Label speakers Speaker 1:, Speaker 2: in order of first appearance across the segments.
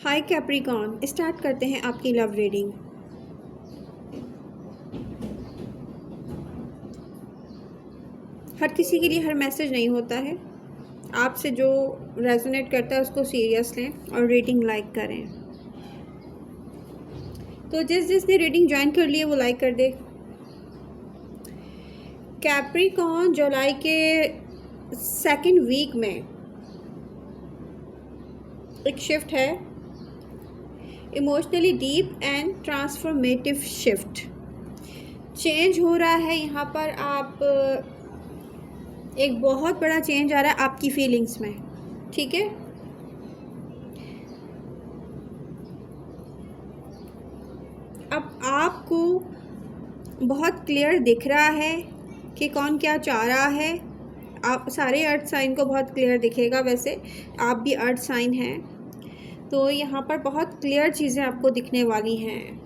Speaker 1: हाय Capricorn, start करते हैं आपकी लव रीडिंग। हर किसी के लिए हर मैसेज नहीं होता है। आपसे जो रेजोनेट करता है उसको सीरियस लें और रीडिंग लाइक करें। तो जिसने रीडिंग ज्वाइन कर ली है वो लाइक कर दे। कैप्रिकॉर्न जुलाई के सेकंड वीक में एक शिफ्ट है, emotionally deep and transformative shift. Change हो रहा है यहाँ पर। आप एक बहुत बड़ा चेंज आ रहा है आपकी फीलिंग्स में, ठीक है। अब आपको बहुत क्लियर दिख रहा है कि कौन क्या चाह रहा है। आप सारे अर्थ साइन को बहुत क्लियर दिखेगा। वैसे आप भी अर्थ साइन हैं, तो यहाँ पर बहुत क्लियर चीज़ें आपको दिखने वाली हैं।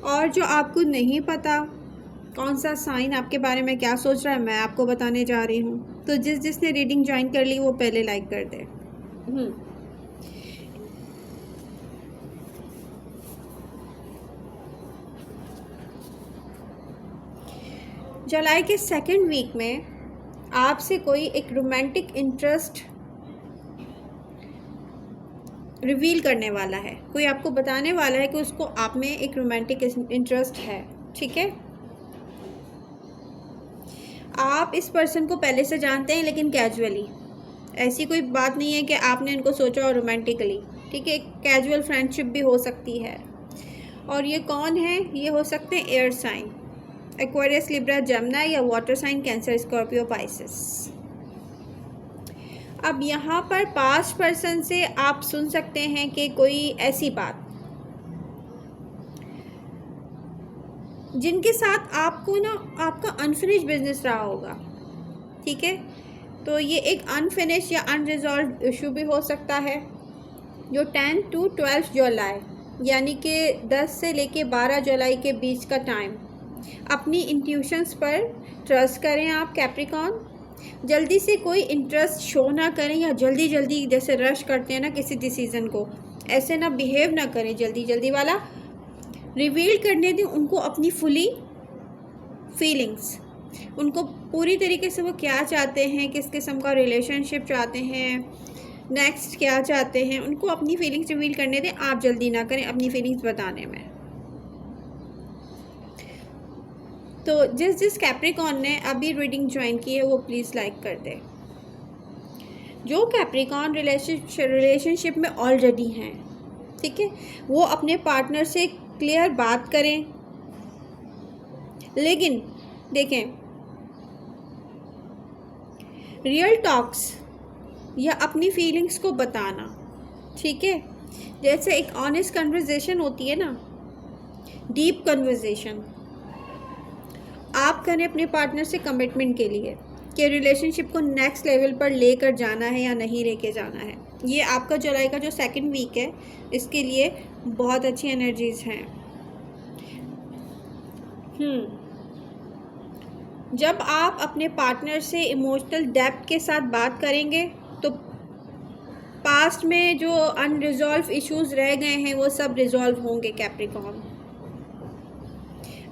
Speaker 1: और जो आपको नहीं पता कौन सा साइन आपके बारे में क्या सोच रहा है, मैं आपको बताने जा रही हूँ। तो जिसने रीडिंग ज्वाइन कर ली वो पहले लाइक कर दे। जुलाई के सेकंड वीक में आपसे कोई एक रोमांटिक इंटरेस्ट रिवील करने वाला है। कोई आपको बताने वाला है कि उसको आप में एक रोमांटिक इंटरेस्ट है, ठीक है। आप इस पर्सन को पहले से जानते हैं, लेकिन कैजुअली। ऐसी कोई बात नहीं है कि आपने इनको सोचा और रोमांटिकली, ठीक है। कैजुअल फ्रेंडशिप भी हो सकती है। और ये कौन है? ये हो सकते हैं air sign, Aquarius, Libra, Gemini, या water sign, Cancer, Scorpio, Pisces. अब यहाँ पर पास्ट पर्सन से आप सुन सकते हैं कि कोई ऐसी बात जिनके साथ आपको ना आपका अनफिनिश बिजनेस रहा होगा, ठीक है। तो ये एक अनफिनिश या अनरिजॉल्व इशू भी हो सकता है। जो 10 to 12 जुलाई यानी कि 10 से लेके 12 जुलाई के बीच का टाइम, अपनी इंट्यूशंस पर ट्रस्ट करें आप कैप्रिकॉर्न। जल्दी से कोई इंटरेस्ट शो ना करें, या जल्दी जल्दी जैसे रश करते हैं ना किसी डिसीज़न को, ऐसे ना बिहेव ना करें जल्दी जल्दी वाला। रिवील करने दें उनको अपनी फुली फीलिंग्स, उनको पूरी तरीके से वो क्या चाहते हैं, किस किस्म का रिलेशनशिप चाहते हैं, नेक्स्ट क्या चाहते हैं, उनको अपनी फीलिंग्स रिवील करने दें। आप जल्दी ना करें अपनी फीलिंग्स बताने में। तो जिस कैप्रिकॉर्न ने अभी रीडिंग ज्वाइन की है वो प्लीज़ लाइक कर दे। जो कैप्रिकॉर्न रिलेशनशिप में ऑलरेडी हैं, ठीक है, वो अपने पार्टनर से क्लियर बात करें। लेकिन देखें, रियल टॉक्स या अपनी फीलिंग्स को बताना, ठीक है। जैसे एक ऑनेस्ट कन्वर्सेशन होती है ना, डीप कन्वर्सेशन आप करें अपने पार्टनर से कमिटमेंट के लिए कि रिलेशनशिप को नेक्स्ट लेवल पर लेकर जाना है या नहीं लेके जाना है। ये आपका जुलाई का जो सेकंड वीक है, इसके लिए बहुत अच्छी एनर्जीज हैं। जब आप अपने पार्टनर से इमोशनल डेप्थ के साथ बात करेंगे तो पास्ट में जो अनरिजॉल्व इश्यूज रह गए हैं वो सब रिजॉल्व होंगे कैप्रिकॉर्न।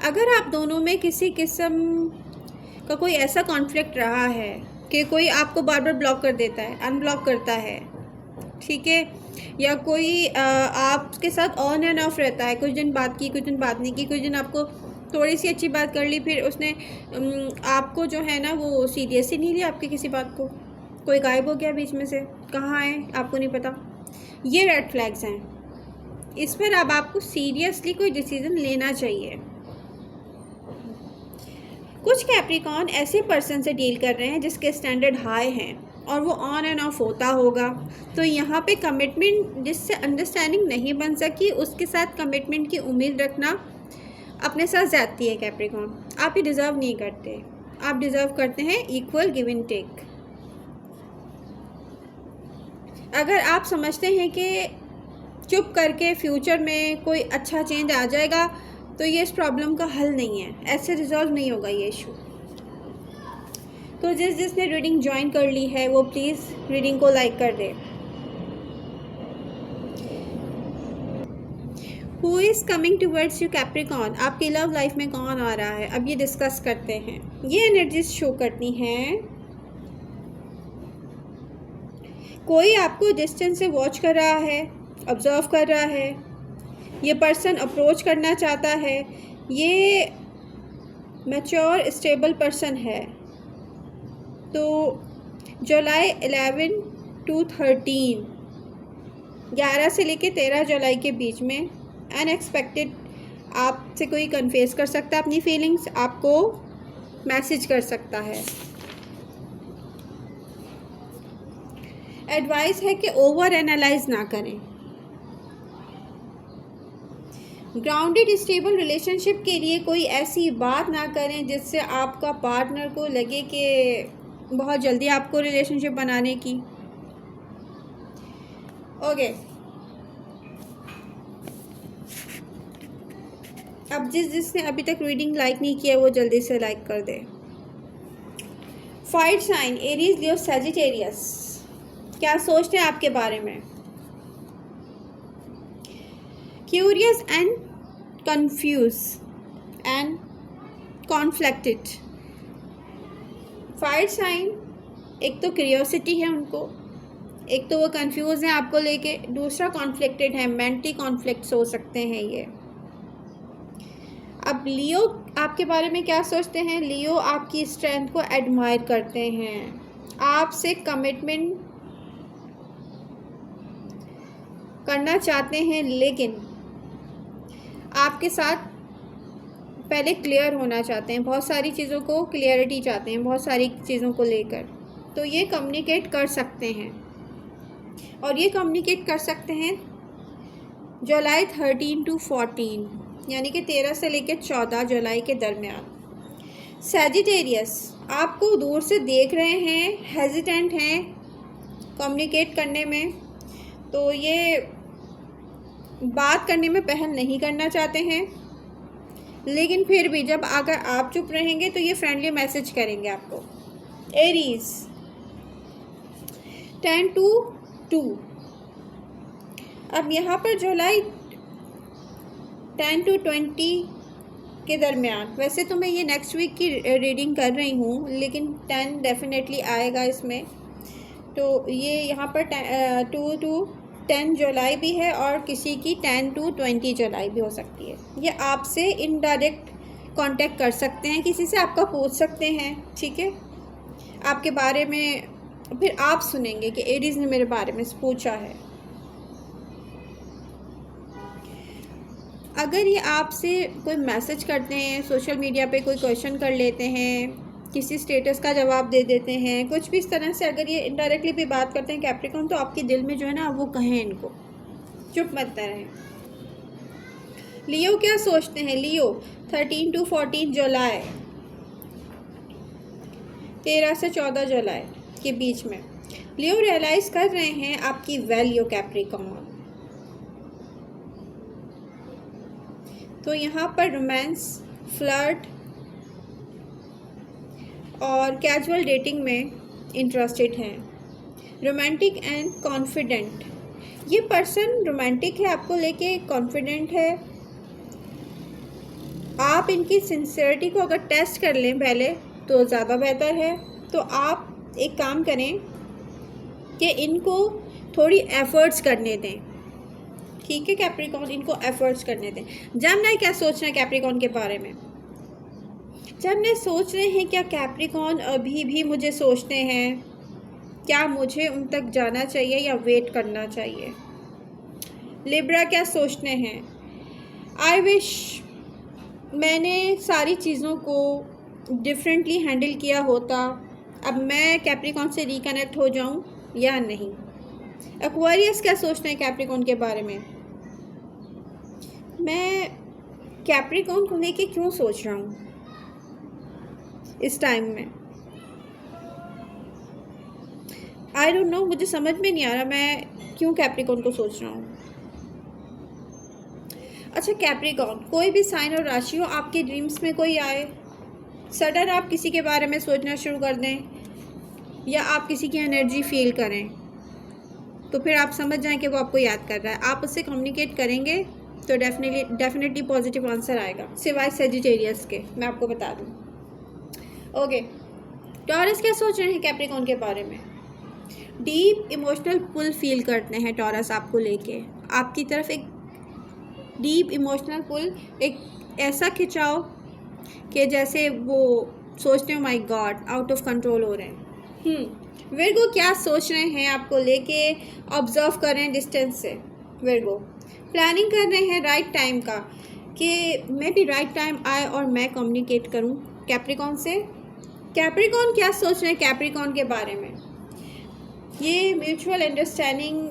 Speaker 1: अगर आप दोनों में किसी किस्म का कोई ऐसा कॉन्फ्लिक्ट रहा है कि कोई आपको बार बार ब्लॉक कर देता है, अनब्लॉक करता है, ठीक है, या कोई आपके साथ ऑन एंड ऑफ रहता है, कुछ दिन बात की, कुछ दिन बात नहीं की, कुछ दिन आपको थोड़ी सी अच्छी बात कर ली, फिर उसने आपको जो है ना वो सीरियस ही नहीं लिया आपकी किसी बात को, कोई गायब हो गया बीच में से, कहाँ है आपको नहीं पता, ये रेड फ्लैग्स हैं। इस पर अब आपको सीरियसली कोई डिसीज़न लेना चाहिए। कुछ कैप्रिकॉर्न ऐसे पर्सन से डील कर रहे हैं जिसके स्टैंडर्ड हाई हैं और वो ऑन एंड ऑफ होता होगा। तो यहाँ पे कमिटमेंट जिससे अंडरस्टैंडिंग नहीं बन सकी, उसके साथ कमिटमेंट की उम्मीद रखना अपने साथ ज़्यादती है कैप्रिकॉर्न। आप ये डिज़र्व नहीं करते। आप डिज़र्व करते हैं इक्वल गिव एंड टेक। अगर आप समझते हैं कि चुप करके फ्यूचर में कोई अच्छा चेंज आ जाएगा, तो ये इस प्रॉब्लम का हल नहीं है, ऐसे रिजॉल्व नहीं होगा ये इशू। तो जिसने रीडिंग ज्वाइन कर ली है वो प्लीज़ रीडिंग को लाइक कर दे। Who is coming towards you Capricorn, आपकी लव लाइफ में कौन आ रहा है, अब ये डिस्कस करते हैं। ये एनर्जीज शो करती हैं, कोई आपको डिस्टेंस से वॉच कर रहा है, ऑब्जर्व कर रहा है, ये पर्सन अप्रोच करना चाहता है, ये मैच्योर स्टेबल पर्सन है। तो जुलाई 11 to 13, 11 से लेके 13 जुलाई के बीच में अनएक्सपेक्टेड आपसे कोई कन्फेस कर सकता है अपनी फीलिंग्स, आपको मैसेज कर सकता है। एडवाइस है कि ओवर एनालाइज ना करें। ग्राउंडेड स्टेबल रिलेशनशिप के लिए कोई ऐसी बात ना करें जिससे आपका पार्टनर को लगे कि बहुत जल्दी आपको रिलेशनशिप बनाने की। ओके, अब जिसने अभी तक रीडिंग लाइक नहीं किया वो जल्दी से लाइक कर दे। Fire sign Aries, Leo, Sagittarius, क्या सोचते हैं आपके बारे में? Curious and confuse and conflicted. Fire sign, एक तो क्यूरियोसिटी है उनको, एक तो वो कंफ्यूज है आपको लेके, दूसरा कॉन्फ्लिक्टेड है, मेंटली कॉन्फ्लिक्ट्स हो सकते हैं ये। अब लियो आपके बारे में क्या सोचते हैं? लियो आपकी स्ट्रेंथ को एडमायर करते हैं, आपसे कमिटमेंट करना चाहते हैं, लेकिन आपके साथ पहले क्लियर होना चाहते हैं, बहुत सारी चीज़ों को क्लियरिटी चाहते हैं, बहुत सारी चीज़ों को लेकर। तो ये कम्युनिकेट कर सकते हैं, और ये कम्युनिकेट कर सकते हैं जुलाई 13 to 14, यानी कि 13 से लेकर 14 जुलाई के दरमियान। सैजिटेरियस, आपको दूर से देख रहे हैं, हेजिटेंट हैं कम्युनिकेट करने में, तो ये बात करने में पहल नहीं करना चाहते हैं, लेकिन फिर भी जब अगर आप चुप रहेंगे तो ये फ्रेंडली मैसेज करेंगे आपको। एरीज 10 to 2, अब यहाँ पर जुलाई 10 to 20 के दरमियान, वैसे तो मैं ये नेक्स्ट वीक की रीडिंग कर रही हूँ, लेकिन 10 डेफिनेटली आएगा इसमें। तो ये यहाँ पर 2 to 10 जुलाई भी है, और किसी की 10 to 20 जुलाई भी हो सकती है। ये आपसे इनडायरेक्ट कांटेक्ट कर सकते हैं, किसी से आपका पूछ सकते हैं, ठीक है, आपके बारे में। फिर आप सुनेंगे कि एरीज ने मेरे बारे में पूछा है। अगर ये आपसे कोई मैसेज करते हैं, सोशल मीडिया पे कोई क्वेश्चन कर लेते हैं, किसी स्टेटस का जवाब दे देते हैं, कुछ भी इस तरह से अगर ये इनडायरेक्टली भी बात करते हैं कैप्रिकॉर्न, तो आपके दिल में जो है ना वो कहें इनको, चुप मत रहें। लियो क्या सोचते हैं? लियो 13 to 14 जुलाई, 13 से 14 जुलाई के बीच में लियो रियलाइज़ कर रहे हैं आपकी वैल्यू कैप्रिकॉर्न। तो यहाँ पर रोमांस, फ्लर्ट और कैजुअल डेटिंग में इंटरेस्टेड हैं। रोमांटिक एंड कॉन्फिडेंट, ये पर्सन रोमांटिक है आपको लेके, कॉन्फिडेंट है। आप इनकी सिंसियरिटी को अगर टेस्ट कर लें पहले तो ज़्यादा बेहतर है। तो आप एक काम करें कि इनको थोड़ी एफर्ट्स करने दें, ठीक है कैप्रिकॉर्न, इनको एफर्ट्स करने दें। जेमिनी क्या सोच रहे हैं कैप्रिकॉर्न के बारे में? जेमिनी सोच रहे हैं क्या कैप्रिकॉर्न अभी भी मुझे सोचते हैं, क्या मुझे उन तक जाना चाहिए या वेट करना चाहिए? लिब्रा क्या सोचते हैं? आई विश मैंने सारी चीज़ों को डिफरेंटली हैंडल किया होता, अब मैं कैप्रिकॉर्न से रिकनेक्ट हो जाऊं या नहीं। एक्वेरियस क्या सोचते हैं कैप्रिकॉर्न के बारे में? मैं कैप्रिकॉर्न को लेके क्यों सोच रहा हूँ इस टाइम में? आई डोंट नो, मुझे समझ में नहीं आ रहा मैं क्यों कैप्रिकॉर्न को सोच रहा हूँ। अच्छा कैप्रिकॉर्न, कोई भी साइन और राशि हो, आपके ड्रीम्स में कोई आए, सडन आप किसी के बारे में सोचना शुरू कर दें, या आप किसी की एनर्जी फील करें, तो फिर आप समझ जाएं कि वो आपको याद कर रहा है। आप उससे कम्युनिकेट करेंगे तो डेफिनेटली पॉजिटिव आंसर आएगा, सिवाय सेजिटेरियस के, मैं आपको बता दूँ। ओके, टॉरस क्या सोच रहे हैं कैप्रिकॉर्न के बारे में? डीप इमोशनल पुल फील करते हैं टॉरस आपको लेके, आपकी तरफ एक डीप इमोशनल पुल, एक ऐसा खिंचाव कि जैसे वो सोचते हो my God out of control हो रहे हैं। विर्गो क्या सोच रहे हैं आपको लेके, ऑब्जर्व कर रहे हैं डिस्टेंस से। विर्गो प्लानिंग कर रहे हैं राइट टाइम का, कि मैं भी राइट टाइम आए और मैं कम्युनिकेट करूं कैप्रिकॉर्न से। कैप्रिकॉर्न क्या सोच रहे हैं कैप्रिकॉर्न के बारे में? ये म्यूचुअल अंडरस्टैंडिंग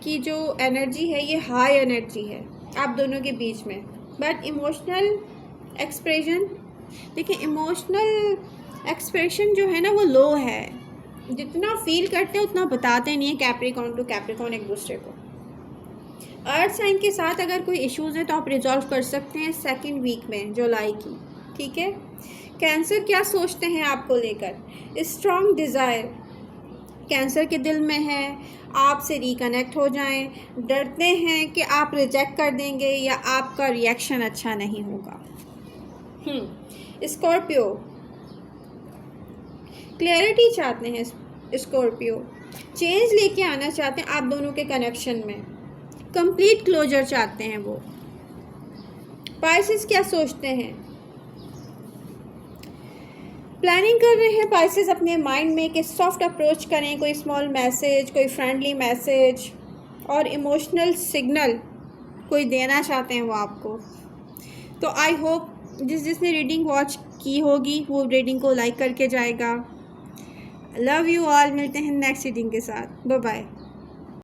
Speaker 1: की जो एनर्जी है, ये हाई एनर्जी है आप दोनों के बीच में, बट इमोशनल एक्सप्रेशन, देखिए इमोशनल एक्सप्रेशन जो है ना वो लो है, जितना फील करते हैं उतना बताते नहीं है कैप्रिकॉर्न टू कैप्रिकॉर्न एक दूसरे को। अर्थ साइन के साथ अगर कोई इश्यूज़ है तो आप रिजॉल्व कर सकते हैं सेकेंड वीक में जुलाई की, ठीक है। कैंसर क्या सोचते हैं आपको लेकर? स्ट्रॉन्ग डिज़ायर कैंसर के दिल में है, आपसे रिकनेक्ट हो जाएं, डरते हैं कि आप रिजेक्ट कर देंगे या आपका रिएक्शन अच्छा नहीं होगा। स्कॉर्पियो क्लैरिटी चाहते हैं, स्कॉर्पियो चेंज लेके आना चाहते हैं आप दोनों के कनेक्शन में, कंप्लीट क्लोजर चाहते हैं वो। पाइसेस क्या सोचते हैं? प्लानिंग कर रहे हैं पाइसेस अपने माइंड में कि सॉफ्ट अप्रोच करें, कोई स्मॉल मैसेज, कोई फ्रेंडली मैसेज और इमोशनल सिग्नल कोई देना चाहते हैं वो आपको। तो आई होप जिसने रीडिंग वॉच की होगी वो रीडिंग को लाइक करके जाएगा। लव यू ऑल, मिलते हैं नेक्स्ट रीडिंग के साथ, बाय बाय।